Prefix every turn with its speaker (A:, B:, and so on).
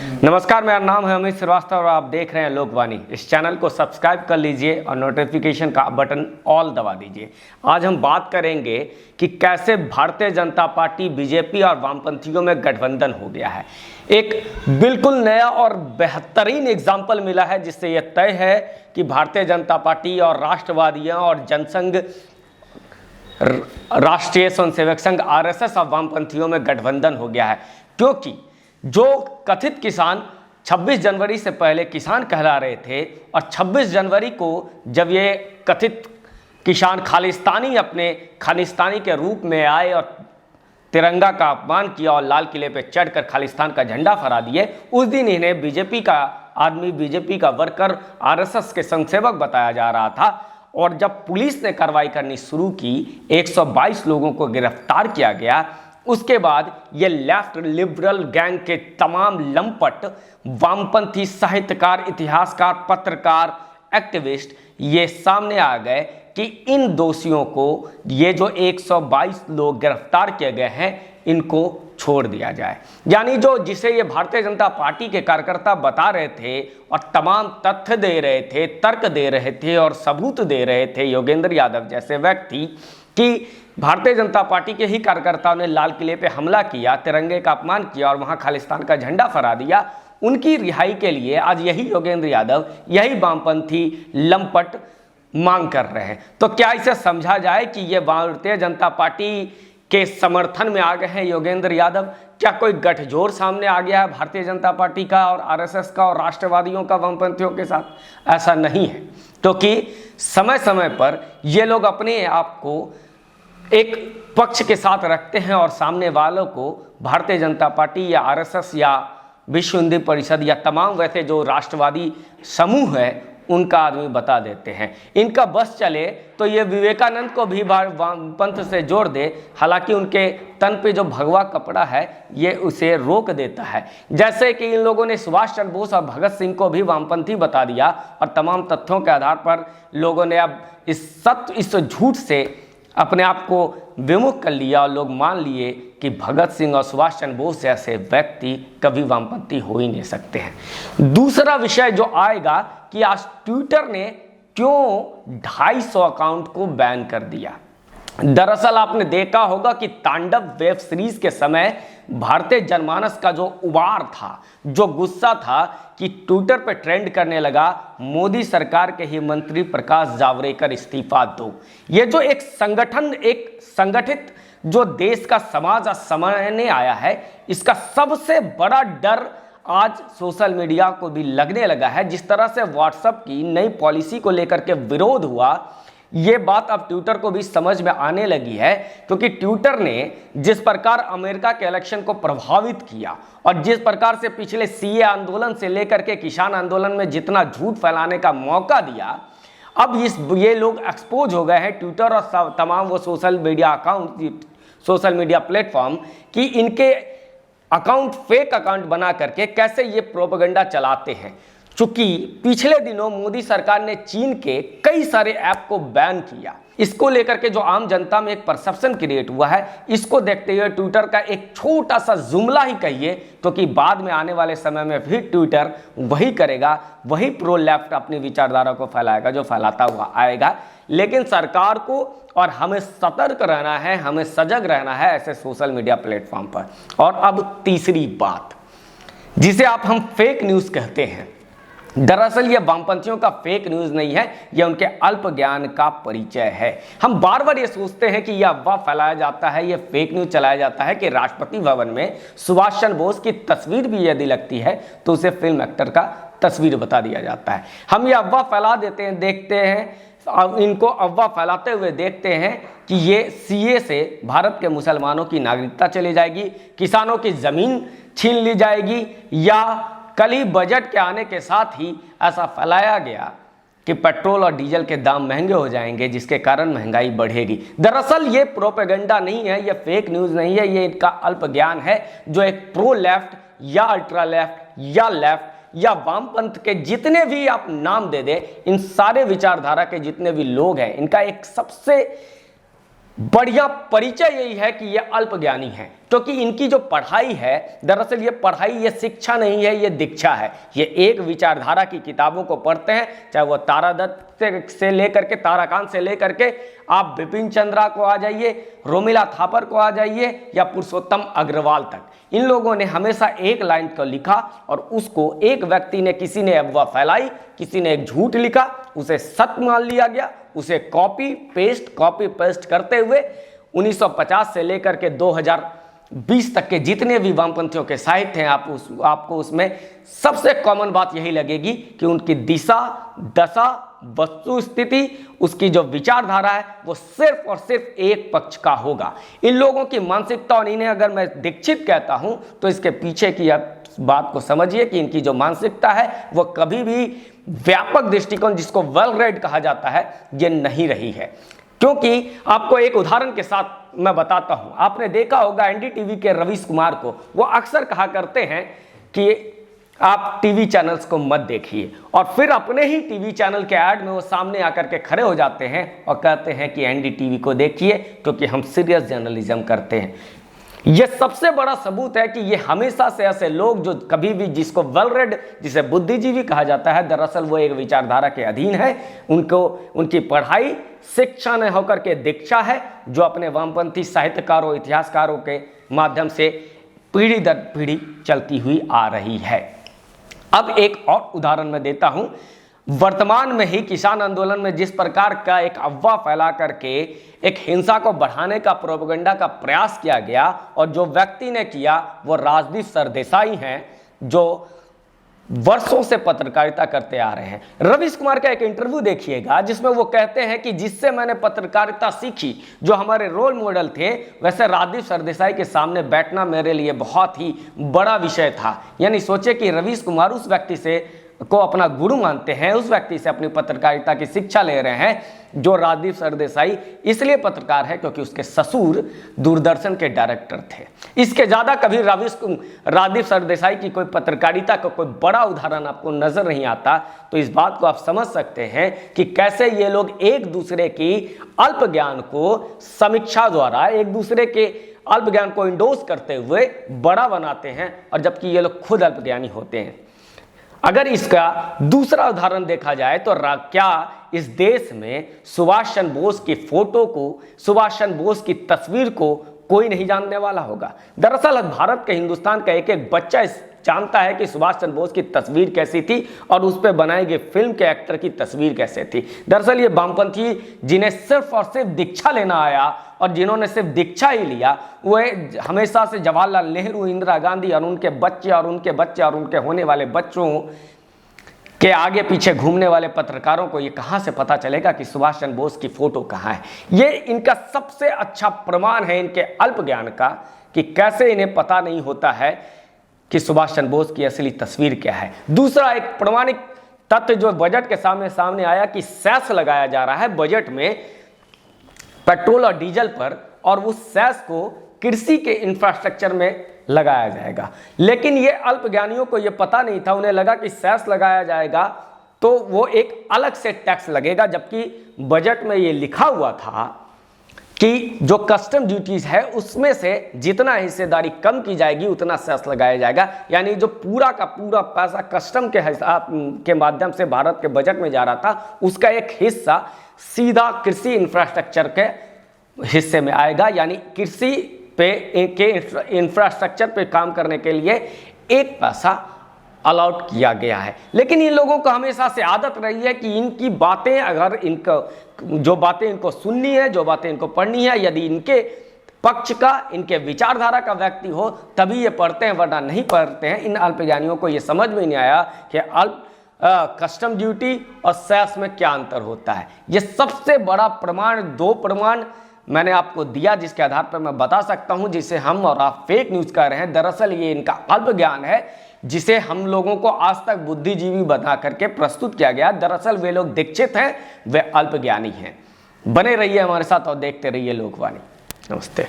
A: नमस्कार, मेरा नाम है अमित श्रीवास्तव और आप देख रहे हैं लोकवाणी। इस चैनल को सब्सक्राइब कर लीजिए और नोटिफिकेशन का बटन ऑल दबा दीजिए। आज हम बात करेंगे कि कैसे भारतीय जनता पार्टी, बीजेपी और वामपंथियों में गठबंधन हो गया है। एक बिल्कुल नया और बेहतरीन एग्जाम्पल मिला है जिससे यह तय है कि भारतीय जनता पार्टी और राष्ट्रवादियों और जनसंघ, राष्ट्रीय स्वयंसेवक संघ आरएसएस और वामपंथियों में गठबंधन हो गया है। क्योंकि जो कथित किसान 26 जनवरी से पहले किसान कहला रहे थे और 26 जनवरी को जब ये कथित किसान खालिस्तानी अपने खालिस्तानी के रूप में आए और तिरंगा का अपमान किया और लाल किले पे चढ़कर खालिस्तान का झंडा फहरा दिए, उस दिन इन्हें बीजेपी का आदमी, बीजेपी का वर्कर, आरएसएस के संघसेवक बताया जा रहा था। और जब पुलिस ने कार्रवाई करनी शुरू की, 122 लोगों को गिरफ्तार किया गया। उसके बाद ये लेफ्ट लिबरल गैंग के तमाम लंपट वामपंथी साहित्यकार, इतिहासकार, पत्रकार, एक्टिविस्ट ये सामने आ गए कि इन दोषियों को, ये जो 122 लोग गिरफ्तार किए गए हैं, इनको छोड़ दिया जाए। यानी जो जिसे ये भारतीय जनता पार्टी के कार्यकर्ता बता रहे थे और तमाम तथ्य दे रहे थे, तर्क दे रहे थे और सबूत दे रहे थे योगेंद्र यादव जैसे व्यक्ति कि भारतीय जनता पार्टी के ही कार्यकर्ताओं ने लाल किले पे हमला किया, तिरंगे का अपमान किया और वहां खालिस्तान का झंडा फहरा दिया, उनकी रिहाई के लिए आज यही योगेंद्र यादव, यही वामपंथी लंपट मांग कर रहे हैं। तो क्या इसे समझा जाए कि ये भारतीय जनता पार्टी के समर्थन में आ गए हैं योगेंद्र यादव? क्या कोई गठजोड़ सामने आ गया है भारतीय जनता पार्टी का और आरएसएस का और राष्ट्रवादियों का वामपंथियों के साथ? ऐसा नहीं है, क्योंकि समय समय पर ये लोग अपने आप को एक पक्ष के साथ रखते हैं और सामने वालों को भारतीय जनता पार्टी या आरएसएस या विश्व हिंदू परिषद या तमाम वैसे जो राष्ट्रवादी समूह है उनका आदमी बता देते हैं। इनका बस चले तो ये विवेकानंद को भी वामपंथ से जोड़ दे, हालांकि उनके तन पे जो भगवा कपड़ा है ये उसे रोक देता है। जैसे कि इन लोगों ने सुभाष चंद्र बोस और भगत सिंह को भी वामपंथी बता दिया और तमाम तथ्यों के आधार पर लोगों ने अब इस झूठ से अपने आप को विमुख कर लिया और लोग मान लिए कि भगत सिंह और सुभाष चंद्र बोस जैसे व्यक्ति कभी वामपंथी हो ही नहीं सकते हैं। दूसरा विषय जो आएगा कि आज ट्विटर ने क्यों 250 अकाउंट को बैन कर दिया। दरअसल आपने देखा होगा कि तांडव वेब सीरीज के समय भारतीय जनमानस का जो उबार था, जो गुस्सा था कि ट्विटर पर ट्रेंड करने लगा, मोदी सरकार के ही मंत्री प्रकाश जावड़ेकर इस्तीफा दो। ये जो एक संगठन, एक संगठित जो देश का समाज आज सामने आया है, इसका सबसे बड़ा डर आज सोशल मीडिया को भी लगने लगा है। जिस तरह से व्हाट्सएप की नई पॉलिसी को लेकर के विरोध हुआ, ये बात अब ट्विटर को भी समझ में आने लगी है, क्योंकि ट्विटर ने जिस प्रकार अमेरिका के इलेक्शन को प्रभावित किया और जिस प्रकार से पिछले सीए आंदोलन से लेकर के किसान आंदोलन में जितना झूठ फैलाने का मौका दिया, अब ये लोग एक्सपोज हो गए हैं ट्विटर और तमाम वो social media account, social media platform, कि इनके अकाउंट फेक अकाउंट बना करके कैसे ये प्रोपेगेंडा चलाते हैं। चूंकि पिछले दिनों मोदी सरकार ने चीन के कई सारे ऐप को बैन किया, इसको लेकर के जो आम जनता में एक परसेप्शन क्रिएट हुआ है, इसको देखते हुए ट्विटर का एक छोटा सा जुमला ही कहिए तो कि बाद में आने वाले समय में भी ट्विटर वही करेगा, वही प्रो लेफ्ट अपनी विचारधारा को फैलाएगा जो फैलाता हुआ आएगा। लेकिन सरकार को और हमें सतर्क रहना है, हमें सजग रहना है ऐसे सोशल मीडिया प्लेटफॉर्म पर। और अब तीसरी बात जिसे हम फेक न्यूज़ कहते हैं, दरअसल ये वामपंथियों का फेक न्यूज़ नहीं है, यह उनके अल्प ज्ञान का परिचय है। हम बार बार ये सोचते हैं कि यह अफवाह फैलाया जाता है, यह फेक न्यूज़ चलाया जाता है कि राष्ट्रपति भवन में सुभाष चंद्र बोस की तस्वीर भी यदि लगती है तो उसे फिल्म एक्टर का तस्वीर बता दिया जाता है। हम ये अफवाह फैला देते हैं, देखते हैं, अब इनको अफवाह फैलाते हुए देखते हैं कि ये सीए से भारत के मुसलमानों की नागरिकता चली जाएगी, किसानों की ज़मीन छीन ली जाएगी, या कल ही बजट के आने के साथ ही ऐसा फैलाया गया कि पेट्रोल और डीजल के दाम महंगे हो जाएंगे जिसके कारण महंगाई बढ़ेगी। दरअसल ये प्रोपेगेंडा नहीं है, ये फेक न्यूज़ नहीं है, ये इनका अल्प ज्ञान है जो एक प्रो लेफ्ट या अल्ट्रा लेफ्ट या लेफ्ट या वामपंथ के जितने भी आप नाम दे दें, इन सारे विचारधारा के जितने भी लोग हैं, इनका एक सबसे बढ़िया परिचय यही है कि ये अल्पज्ञानी हैं, क्योंकि इनकी जो पढ़ाई है, दरअसल ये पढ़ाई, ये शिक्षा नहीं है, ये दीक्षा है। ये एक विचारधारा की किताबों को पढ़ते हैं, चाहे वो तारादत्त से लेकर के, ताराकांत से लेकर के आप बिपिन चंद्रा को आ जाइए, रोमिला थापर को आ जाइए, या पुरुषोत्तम अग्रवाल तक। इन लोगों ने हमेशा एक लाइन को लिखा और उसको एक व्यक्ति ने, किसी ने अफवाह फैलाई, किसी ने एक झूठ लिखा, उसे सत्य मान लिया गया, उसे कॉपी पेस्ट करते हुए 1950 से लेकर के 2020 तक के जितने भी वामपंथियों के साहित्य हैं, आपको उसमें सबसे कॉमन बात यही लगेगी कि उनकी दिशा, दशा, वस्तु स्थिति, उसकी जो विचारधारा है वो सिर्फ और सिर्फ एक पक्ष का होगा। इन लोगों की मानसिकता, और इन्हें अगर मैं दीक्षित कहता हूं तो इसके पीछे की बात को समझिए कि इनकी जो मानसिकता है वो कभी भी व्यापक दृष्टिकोण, जिसको वेल रेड कहा जाता है, ये नहीं रही है। क्योंकि आपको एक उदाहरण के साथ मैं बताता हूं। आपने देखा होगा एनडीटीवी के रवीश कुमार को, वो अक्सर कहा करते हैं कि आप टीवी चैनल्स को मत देखिए, और फिर अपने ही टीवी चैनल के ऐड में वो सामने आकर के खड़े हो जाते हैं और कहते हैं कि एनडीटीवी को देखिए क्योंकि हम सीरियस जर्नलिज्म करते हैं। यह सबसे बड़ा सबूत है कि ये हमेशा से ऐसे लोग जो कभी भी, जिसको वेल रेड, जिसे बुद्धिजीवी कहा जाता है, दरअसल वो एक विचारधारा के अधीन है। उनकी पढ़ाई शिक्षा न होकर के दीक्षा है, जो अपने वामपंथी साहित्यकारों, इतिहासकारों के माध्यम से पीढ़ी दर पीढ़ी चलती हुई आ रही है। अब एक और उदाहरण मैं देता हूं। वर्तमान में ही किसान आंदोलन में जिस प्रकार का एक अफवाह फैला करके एक हिंसा को बढ़ाने का प्रोपेगेंडा का प्रयास किया गया, और जो व्यक्ति ने किया वो राजदीप सरदेसाई हैं, जो वर्षों से पत्रकारिता करते आ रहे हैं। रवीश कुमार का एक इंटरव्यू देखिएगा जिसमें वो कहते हैं कि जिससे मैंने पत्रकारिता सीखी, जो हमारे रोल मॉडल थे, वैसे राजदीप सरदेसाई के सामने बैठना मेरे लिए बहुत ही बड़ा विषय था। यानी सोचे कि रवीश कुमार उस व्यक्ति से को अपना गुरु मानते हैं, उस व्यक्ति से अपनी पत्रकारिता की शिक्षा ले रहे हैं, जो राजदीप सरदेसाई इसलिए पत्रकार है क्योंकि उसके ससुर दूरदर्शन के डायरेक्टर थे। इसके ज्यादा कभी राजदीप सरदेसाई की कोई पत्रकारिता का कोई बड़ा उदाहरण आपको नजर नहीं आता। तो इस बात को आप समझ सकते हैं कि कैसे ये लोग एक दूसरे की अल्प ज्ञान को समीक्षा द्वारा, एक दूसरे के अल्प ज्ञान को इंडोर्स करते हुए बड़ा बनाते हैं, और जबकि ये लोग खुद अल्पज्ञानी होते हैं। अगर इसका दूसरा उदाहरण देखा जाए तो क्या इस देश में सुभाष चंद्र बोस की फोटो को, सुभाष चंद्र बोस की तस्वीर को कोई नहीं जानने वाला होगा? दरअसल भारत के, हिंदुस्तान का एक एक बच्चा जानता है कि सुभाष चंद्र बोस की तस्वीर कैसी थी और उस पर बनाई गई फिल्म के एक्टर की तस्वीर कैसे थी। दरअसल ये वामपंथी जिन्हें सिर्फ और सिर्फ दीक्षा लेना आया, और जिन्होंने सिर्फ दीक्षा ही लिया, वो हमेशा से जवाहरलाल नेहरू, इंदिरा गांधी और उनके बच्चे और उनके होने वाले बच्चों के आगे पीछे घूमने वाले पत्रकारों को ये कहां से पता चलेगा कि सुभाष चंद्र बोस की फोटो कहां है? ये इनका सबसे अच्छा प्रमाण है इनके अल्प ज्ञान का, कि कैसे इन्हें पता नहीं होता है कि सुभाष चंद्र बोस की असली तस्वीर क्या है। दूसरा एक प्रमाणिक तथ्य जो बजट के सामने आया कि सेस लगाया जा रहा है बजट में पेट्रोल और डीजल पर, और उस सेस को कृषि के इंफ्रास्ट्रक्चर में लगाया जाएगा। लेकिन ये अल्पज्ञानियों को ये पता नहीं था, उन्हें लगा कि सेस लगाया जाएगा तो वो एक अलग से टैक्स लगेगा, जबकि बजट में ये लिखा हुआ था कि जो कस्टम ड्यूटीज है उसमें से जितना हिस्सेदारी कम की जाएगी उतना सेस लगाया जाएगा। यानी जो पूरा का पूरा पैसा कस्टम के हिसाब के माध्यम से भारत के बजट में जा रहा था, उसका एक हिस्सा सीधा कृषि इंफ्रास्ट्रक्चर के हिस्से में आएगा। यानी कृषि पे के इंफ्रास्ट्रक्चर पे काम करने के लिए एक पैसा अलाउड किया गया है। लेकिन इन लोगों को हमेशा से आदत रही है कि इनकी बातें, अगर जो बातें इनको सुननी है, जो बातें इनको पढ़नी है, यदि इनके पक्ष का, इनके विचारधारा का व्यक्ति हो तभी ये पढ़ते हैं, वरना नहीं पढ़ते हैं। इन अल्पज्ञानियों को ये समझ में नहीं आया कि कस्टम ड्यूटी और सेस में क्या अंतर होता है। ये सबसे बड़ा प्रमाण, दो प्रमाण मैंने आपको दिया जिसके आधार पर मैं बता सकता हूं, जिसे हम और आप फेक न्यूज कर रहे हैं। दरअसल ये इनका अल्प ज्ञान है, जिसे हम लोगों को आज तक बुद्धिजीवी बना करके प्रस्तुत किया गया। दरअसल वे लोग दीक्षित हैं, वे अल्प ज्ञानी हैं। बने रहिए हमारे साथ और देखते रहिए लोकवाणी। नमस्ते।